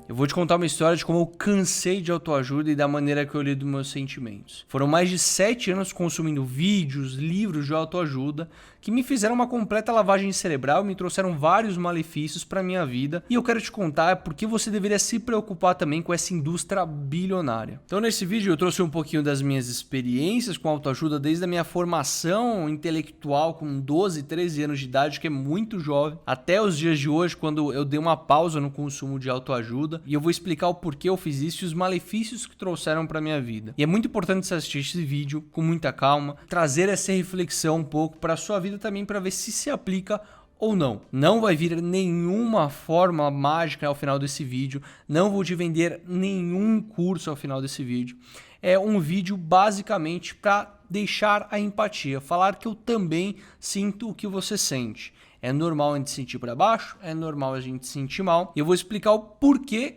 Eu vou te contar uma história de como eu cansei de autoajuda e da maneira que eu lido meus sentimentos. Foram mais de 7 anos consumindo vídeos, livros de autoajuda que me fizeram uma completa lavagem cerebral e me trouxeram vários malefícios para minha vida. E eu quero te contar por que você deveria se preocupar também com essa indústria bilionária. Então nesse vídeo eu trouxe um pouquinho das minhas experiências com autoajuda desde a minha formação intelectual com 12, 13 anos de idade, que é muito jovem, até os dias de hoje, quando eu dei uma pausa no consumo de autoajuda. E eu vou explicar o porquê eu fiz isso e os malefícios que trouxeram para minha vida. E é muito importante você assistir esse vídeo com muita calma, trazer essa reflexão um pouco para a sua vida também, para ver se aplica ou não. Não vai vir nenhuma fórmula mágica ao final desse vídeo, não vou te vender nenhum curso ao final desse vídeo. É um vídeo basicamente para deixar a empatia, falar que eu também sinto o que você sente. É normal a gente sentir para baixo, é normal a gente sentir mal. E eu vou explicar o porquê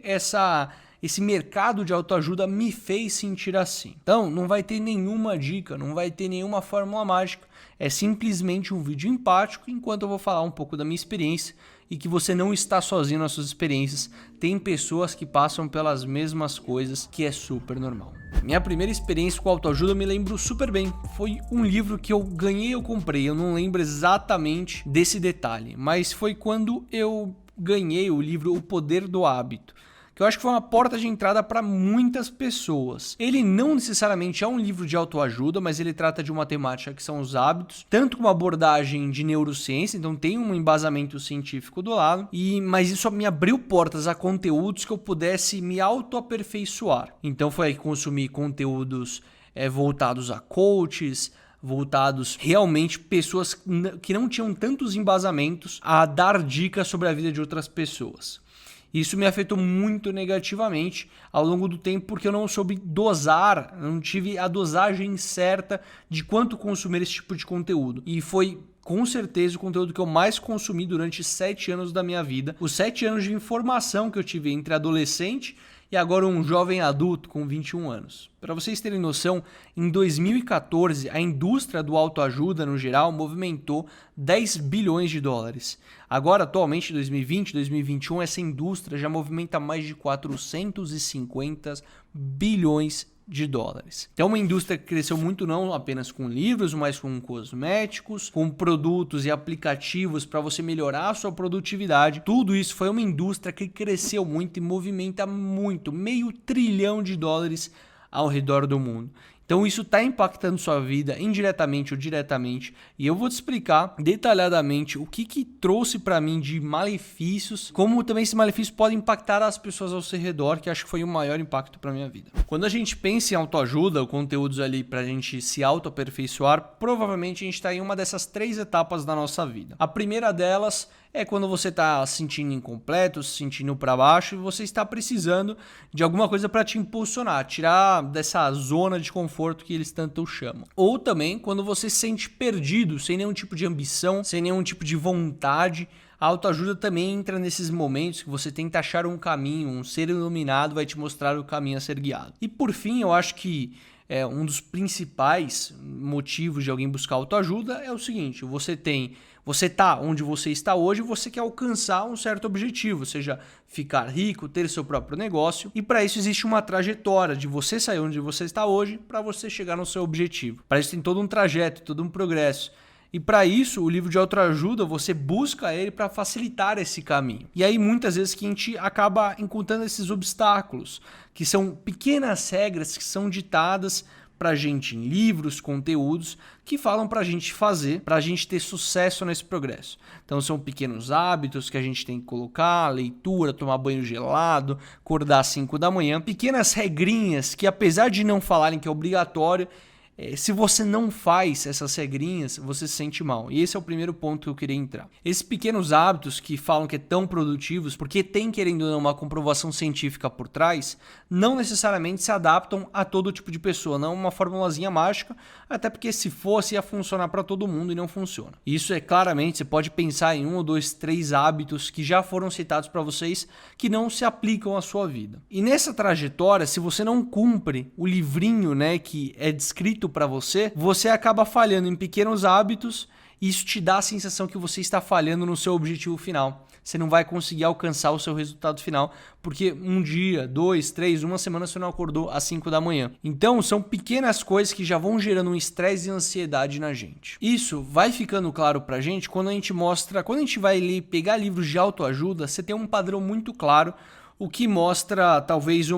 esse mercado de autoajuda me fez sentir assim. Então, não vai ter nenhuma dica, não vai ter nenhuma fórmula mágica. É simplesmente um vídeo empático, enquanto eu vou falar um pouco da minha experiência e que você não está sozinho nas suas experiências. Tem pessoas que passam pelas mesmas coisas, que é super normal. Minha primeira experiência com autoajuda eu me lembro super bem. Foi um livro que eu ganhei ou comprei, eu não lembro exatamente desse detalhe, mas foi quando eu ganhei o livro O Poder do Hábito, que eu acho que foi uma porta de entrada para muitas pessoas. Ele não necessariamente é um livro de autoajuda, mas ele trata de uma temática que são os hábitos, tanto com uma abordagem de neurociência, então tem um embasamento científico do lado, mas isso me abriu portas a conteúdos que eu pudesse me autoaperfeiçoar. Então foi aí que consumi conteúdos voltados a coaches, voltados realmente pessoas que não tinham tantos embasamentos a dar dicas sobre a vida de outras pessoas. Isso me afetou muito negativamente ao longo do tempo, porque eu não soube dosar, não tive a dosagem certa de quanto consumir esse tipo de conteúdo. E foi com certeza o conteúdo que eu mais consumi durante 7 anos da minha vida. Os 7 anos de informação que eu tive entre adolescente e agora um jovem adulto com 21 anos. Para vocês terem noção, em 2014, a indústria do autoajuda no geral movimentou 10 bilhões de dólares. Agora, atualmente, em 2020, 2021, essa indústria já movimenta mais de 450 bilhões de dólares. Então, uma indústria que cresceu muito não apenas com livros, mas com cosméticos, com produtos e aplicativos para você melhorar a sua produtividade. Tudo isso foi uma indústria que cresceu muito e movimenta muito, $500 bilhão ao redor do mundo. Então isso está impactando sua vida indiretamente ou diretamente, e eu vou te explicar detalhadamente o que trouxe para mim de malefícios, como também esses malefícios podem impactar as pessoas ao seu redor, que acho que foi o maior impacto para minha vida. Quando a gente pensa em autoajuda, conteúdos ali para a gente se autoaperfeiçoar, provavelmente a gente está em uma dessas 3 etapas da nossa vida. A primeira delas é quando você está se sentindo incompleto, se sentindo para baixo e você está precisando de alguma coisa para te impulsionar, tirar dessa zona de conforto que eles tanto chamam. Ou também quando você se sente perdido, sem nenhum tipo de ambição, sem nenhum tipo de vontade. A autoajuda também entra nesses momentos que você tenta achar um caminho, um ser iluminado vai te mostrar o caminho a ser guiado. E por fim, eu acho que um dos principais motivos de alguém buscar autoajuda é o seguinte: você está onde você está hoje, você quer alcançar um certo objetivo, seja ficar rico, ter seu próprio negócio, e para isso existe uma trajetória de você sair onde você está hoje para você chegar no seu objetivo. Para isso tem todo um trajeto, todo um progresso. E para isso, o livro de autoajuda, você busca ele para facilitar esse caminho. E aí muitas vezes que a gente acaba encontrando esses obstáculos, que são pequenas regras que são ditadas pra gente em livros, conteúdos que falam pra gente fazer, pra gente ter sucesso nesse progresso. Então são pequenos hábitos que a gente tem que colocar, leitura, tomar banho gelado, acordar às 5 da manhã, pequenas regrinhas que, apesar de não falarem que é obrigatório, se você não faz essas regrinhas, você se sente mal. E esse é o primeiro ponto que eu queria entrar. Esses pequenos hábitos que falam que é tão produtivos, porque tem, querendo ou não, uma comprovação científica por trás, não necessariamente se adaptam a todo tipo de pessoa. Não é uma formulazinha mágica, até porque se fosse ia funcionar para todo mundo e não funciona. Isso é claramente, você pode pensar em 1, 2, 3 hábitos que já foram citados para vocês que não se aplicam à sua vida. E nessa trajetória, se você não cumpre o livrinho, que é descrito para você, você acaba falhando em pequenos hábitos e isso te dá a sensação que você está falhando no seu objetivo final. você não vai conseguir alcançar o seu resultado final, porque um dia, 2, 3, uma semana você não acordou às 5 da manhã. Então, são pequenas coisas que já vão gerando um estresse e ansiedade na gente. Isso vai ficando claro pra gente quando a gente mostra, quando a gente vai ler, pegar livros de autoajuda, você tem um padrão muito claro, o que mostra talvez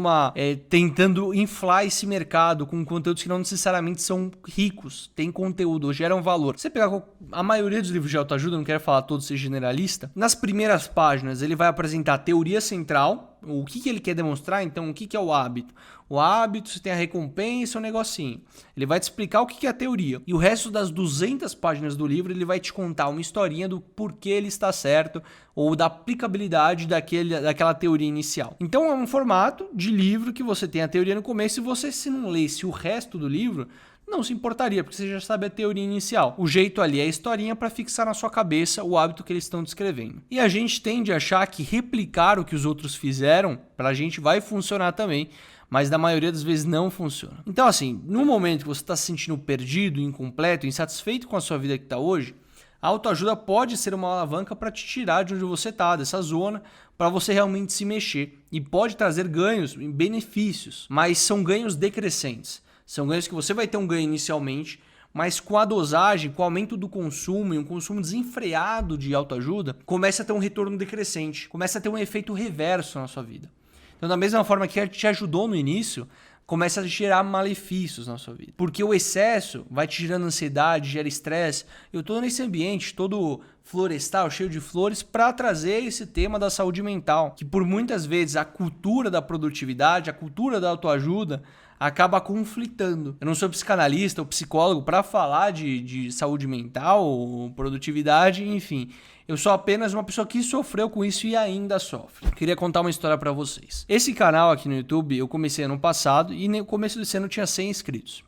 tentando inflar esse mercado com conteúdos que não necessariamente são ricos, tem conteúdo, geram valor. Você pegar a maioria dos livros de autoajuda, não quero falar todos, ser generalista, nas primeiras páginas ele vai apresentar a teoria central, o que ele quer demonstrar, então o que é o hábito. O hábito, você tem a recompensa, o negocinho. Ele vai te explicar o que é a teoria. E o resto das 200 páginas do livro, ele vai te contar uma historinha do porquê ele está certo ou da aplicabilidade daquela teoria inicial. Então é um formato de livro que você tem a teoria no começo e você, se não lesse o resto do livro, não se importaria, porque você já sabe a teoria inicial. O jeito ali é a historinha para fixar na sua cabeça o hábito que eles estão descrevendo. E a gente tende a achar que replicar o que os outros fizeram, para a gente vai funcionar também, mas na maioria das vezes não funciona. Então assim, no momento que você está se sentindo perdido, incompleto, insatisfeito com a sua vida que está hoje, a autoajuda pode ser uma alavanca para te tirar de onde você está, dessa zona, para você realmente se mexer. E pode trazer ganhos, benefícios, mas são ganhos decrescentes. São ganhos que você vai ter um ganho inicialmente, mas com a dosagem, com o aumento do consumo e um consumo desenfreado de autoajuda, começa a ter um retorno decrescente, começa a ter um efeito reverso na sua vida. Então, da mesma forma que te ajudou no início, começa a gerar malefícios na sua vida. Porque o excesso vai te gerando ansiedade, gera estresse. Eu estou nesse ambiente todo florestal, cheio de flores, para trazer esse tema da saúde mental. Que por muitas vezes a cultura da produtividade, a cultura da autoajuda, acaba conflitando. Eu não sou psicanalista ou psicólogo para falar de saúde mental, produtividade, enfim. Eu sou apenas uma pessoa que sofreu com isso e ainda sofre. Queria contar uma história para vocês. Esse canal aqui no YouTube eu comecei ano passado e no começo desse ano tinha 100 inscritos.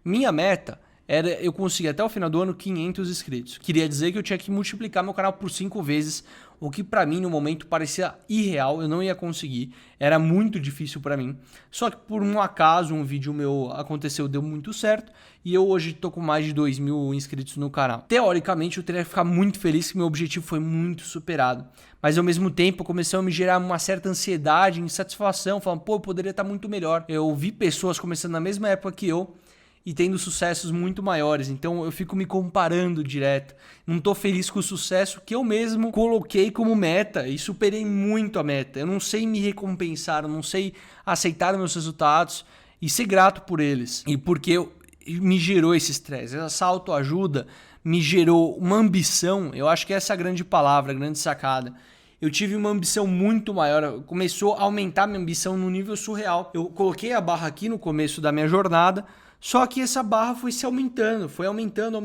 Minha meta era eu conseguir até o final do ano 500 inscritos. Queria dizer que eu tinha que multiplicar meu canal por 5 vezes, o que para mim no momento parecia irreal, eu não ia conseguir, era muito difícil para mim. Só que por um acaso um vídeo meu aconteceu, deu muito certo, e eu hoje tô com mais de 2.000 inscritos no canal. Teoricamente eu teria que ficar muito feliz que meu objetivo foi muito superado, mas ao mesmo tempo começou a me gerar uma certa ansiedade, insatisfação, falando, pô, eu poderia estar muito melhor. Eu vi pessoas começando na mesma época que eu, e tendo sucessos muito maiores, então eu fico me comparando direto. Não tô feliz com o sucesso que eu mesmo coloquei como meta e superei muito a meta. Eu não sei me recompensar, eu não sei aceitar meus resultados e ser grato por eles. E porque me gerou esse estresse, essa autoajuda me gerou uma ambição, eu acho que essa é a grande palavra, a grande sacada. Eu tive uma ambição muito maior, começou a aumentar minha ambição num nível surreal. Eu coloquei a barra aqui no começo da minha jornada, só que essa barra foi se aumentando, foi aumentando,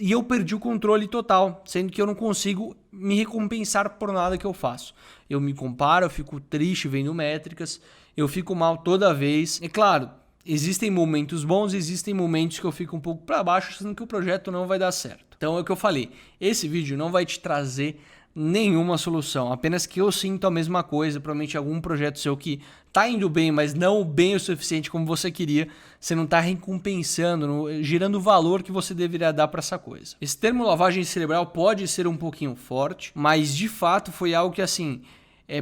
e eu perdi o controle total, sendo que eu não consigo me recompensar por nada que eu faço. Eu me comparo, eu fico triste vendo métricas, eu fico mal toda vez. É claro, existem momentos bons, existem momentos que eu fico um pouco para baixo, sendo que o projeto não vai dar certo. Então é o que eu falei, esse vídeo não vai te trazer nenhuma solução, apenas que eu sinto a mesma coisa, provavelmente algum projeto seu que tá indo bem, mas não bem o suficiente como você queria, você não tá recompensando, gerando o valor que você deveria dar para essa coisa. Esse termo lavagem cerebral pode ser um pouquinho forte, mas de fato foi algo que assim,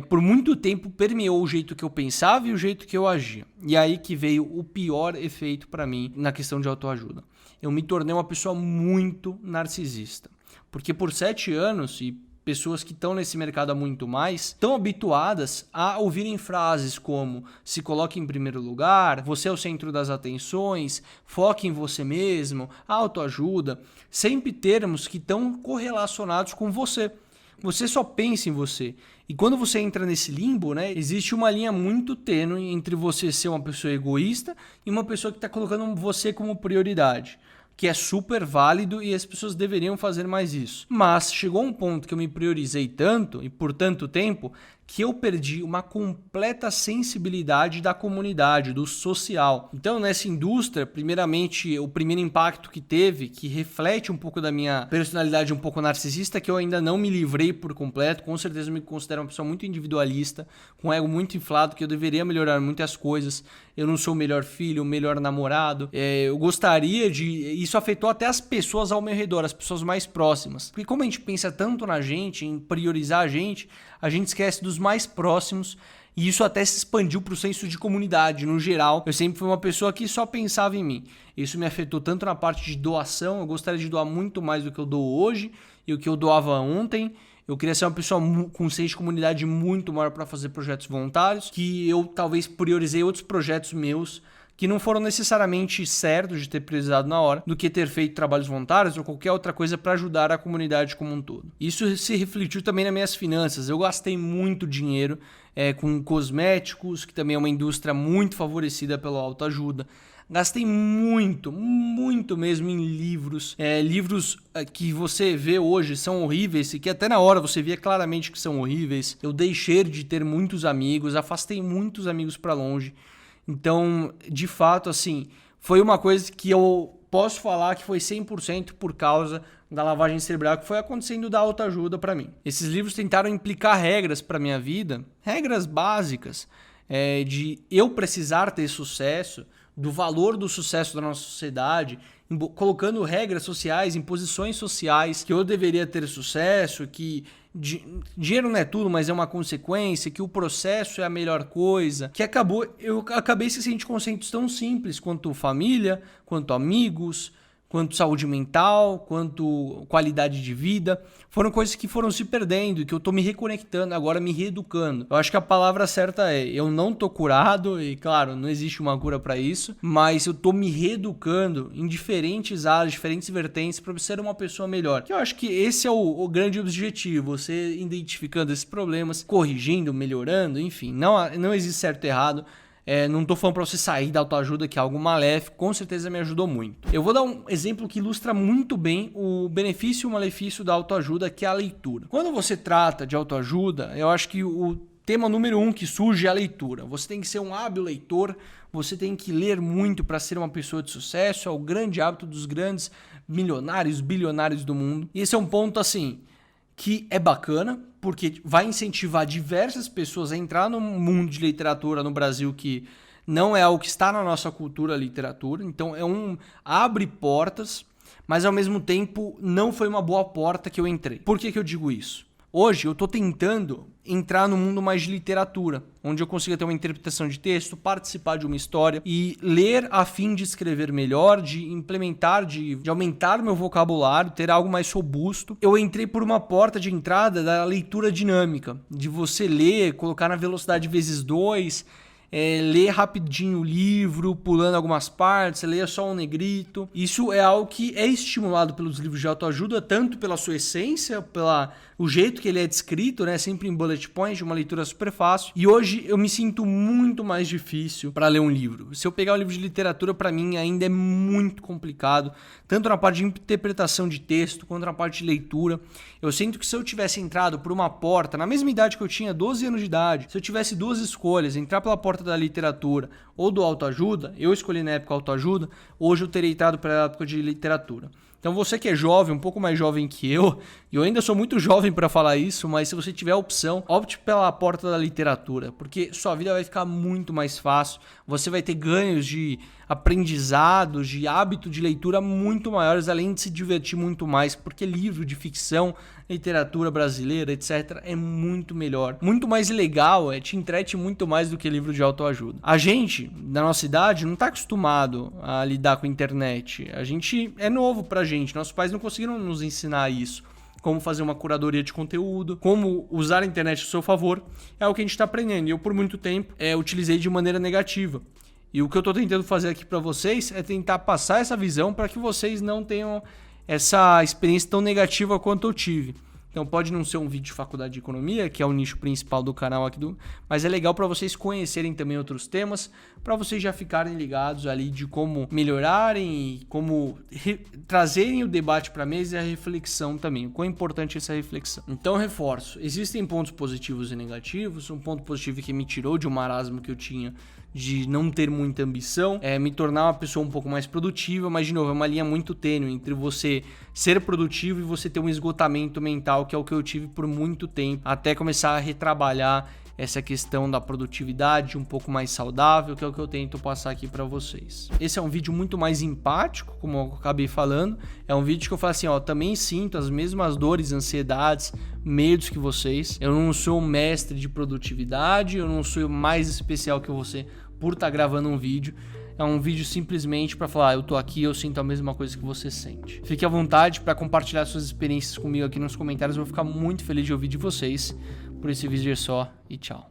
por muito tempo permeou o jeito que eu pensava e o jeito que eu agia. E aí que veio o pior efeito para mim na questão de autoajuda. Eu me tornei uma pessoa muito narcisista, porque por 7 anos e pessoas que estão nesse mercado há muito mais, estão habituadas a ouvirem frases como se coloque em primeiro lugar, você é o centro das atenções, foque em você mesmo, autoajuda, sempre termos que estão correlacionados com você. Você só pensa em você. E quando você entra nesse limbo, né, existe uma linha muito tênue entre você ser uma pessoa egoísta e uma pessoa que está colocando você como prioridade, que é super válido e as pessoas deveriam fazer mais isso. Mas chegou um ponto que eu me priorizei tanto e por tanto tempo que eu perdi uma completa sensibilidade da comunidade, do social. Então, nessa indústria, primeiramente, o primeiro impacto que teve, que reflete um pouco da minha personalidade um pouco narcisista, que eu ainda não me livrei por completo, com certeza eu me considero uma pessoa muito individualista, com um ego muito inflado, que eu deveria melhorar muitas coisas, eu não sou o melhor filho, o melhor namorado, eu gostaria de... Isso afetou até as pessoas ao meu redor, as pessoas mais próximas. Porque como a gente pensa tanto na gente, em priorizar a gente esquece dos mais próximos, e isso até se expandiu para o senso de comunidade. No geral, eu sempre fui uma pessoa que só pensava em mim. Isso me afetou tanto na parte de doação, eu gostaria de doar muito mais do que eu dou hoje e o que eu doava ontem. Eu queria ser uma pessoa com um senso de comunidade muito maior para fazer projetos voluntários, que eu talvez priorizei outros projetos meus que não foram necessariamente certos de ter priorizado na hora, do que ter feito trabalhos voluntários ou qualquer outra coisa para ajudar a comunidade como um todo. Isso se refletiu também nas minhas finanças. Eu gastei muito dinheiro com cosméticos, que também é uma indústria muito favorecida pela autoajuda. Gastei muito mesmo em livros. Livros que você vê hoje são horríveis e que até na hora você via claramente que são horríveis. Eu deixei de ter muitos amigos, afastei muitos amigos para longe. Então, de fato, assim, foi uma coisa que eu posso falar que foi 100% por causa da lavagem cerebral que foi acontecendo da autoajuda para mim. Esses livros tentaram implicar regras para minha vida, regras básicas, de eu precisar ter sucesso, do valor do sucesso da nossa sociedade, colocando regras sociais, imposições sociais, que eu deveria ter sucesso, que dinheiro não é tudo, mas é uma consequência, que o processo é a melhor coisa, que eu acabei esquecendo conceitos tão simples quanto família, quanto amigos, quanto saúde mental, quanto qualidade de vida. Foram coisas que foram se perdendo e que eu tô me reconectando, agora me reeducando. Eu acho que a palavra certa é, eu não tô curado e, claro, não existe uma cura para isso, mas eu tô me reeducando em diferentes áreas, diferentes vertentes para ser uma pessoa melhor. Eu acho que esse é o grande objetivo, você identificando esses problemas, corrigindo, melhorando, enfim, não existe certo e errado. Não tô falando para você sair da autoajuda, que é algo maléfico, com certeza me ajudou muito. Eu vou dar um exemplo que ilustra muito bem o benefício e o malefício da autoajuda, que é a leitura. Quando você trata de autoajuda, eu acho que o tema número 1 que surge é a leitura. Você tem que ser um hábil leitor, você tem que ler muito para ser uma pessoa de sucesso, é o grande hábito dos grandes milionários, bilionários do mundo. E esse é um ponto, assim, que é bacana, porque vai incentivar diversas pessoas a entrar no mundo de literatura no Brasil, que não é algo que está na nossa cultura, a literatura. Então abre portas, mas ao mesmo tempo não foi uma boa porta que eu entrei. Por que eu digo isso? Hoje eu estou tentando entrar no mundo mais de literatura, onde eu consiga ter uma interpretação de texto, participar de uma história e ler a fim de escrever melhor, de implementar, de aumentar meu vocabulário, ter algo mais robusto. Eu entrei por uma porta de entrada da leitura dinâmica, de você ler, colocar na velocidade vezes 2, ler rapidinho o livro, pulando algumas partes, ler só um negrito. Isso é algo que é estimulado pelos livros de autoajuda, tanto pela sua essência, o jeito que ele é descrito, né? Sempre em bullet points, uma leitura super fácil. E hoje eu me sinto muito mais difícil para ler um livro. Se eu pegar um livro de literatura, para mim ainda é muito complicado, tanto na parte de interpretação de texto, quanto na parte de leitura. Eu sinto que se eu tivesse entrado por uma porta, na mesma idade que eu tinha, 12 anos de idade, se eu tivesse duas escolhas, entrar pela porta da literatura ou do autoajuda, eu escolhi na época autoajuda, hoje eu teria entrado pela época de literatura. Então você que é jovem, um pouco mais jovem que eu ainda sou muito jovem para falar isso, mas se você tiver a opção, opte pela porta da literatura, porque sua vida vai ficar muito mais fácil, você vai ter ganhos de aprendizados, de hábito de leitura muito maiores, além de se divertir muito mais, porque livro de ficção, literatura brasileira, etc., é muito melhor, muito mais legal, te entrete muito mais do que livro de autoajuda. A gente, da nossa idade, não está acostumado a lidar com a internet, a gente é novo pra gente, nossos pais não conseguiram nos ensinar isso. Como fazer uma curadoria de conteúdo, como usar a internet a seu favor, é o que a gente está aprendendo. E eu, por muito tempo, utilizei de maneira negativa. E o que eu estou tentando fazer aqui para vocês é tentar passar essa visão para que vocês não tenham essa experiência tão negativa quanto eu tive. Então pode não ser um vídeo de faculdade de economia, que é o nicho principal do canal aqui, mas é legal para vocês conhecerem também outros temas, para vocês já ficarem ligados ali de como melhorarem e como trazerem o debate para a mesa e a reflexão também. O quão importante é essa reflexão. Então reforço, existem pontos positivos e negativos. Um ponto positivo que me tirou de um marasmo que eu tinha de não ter muita ambição, me tornar uma pessoa um pouco mais produtiva, mas de novo, é uma linha muito tênue entre você ser produtivo e você ter um esgotamento mental, que é o que eu tive por muito tempo, até começar a retrabalhar essa questão da produtividade um pouco mais saudável, que é o que eu tento passar aqui para vocês. Esse é um vídeo muito mais empático, como eu acabei falando, é um vídeo que eu falo assim, também sinto as mesmas dores, ansiedades, medos que vocês, eu não sou um mestre de produtividade, eu não sou mais especial que você por estar gravando um vídeo, é um vídeo simplesmente para falar, eu tô aqui, eu sinto a mesma coisa que você sente. Fique à vontade para compartilhar suas experiências comigo aqui nos comentários, eu vou ficar muito feliz de ouvir de vocês. Por esse vídeo é só e tchau.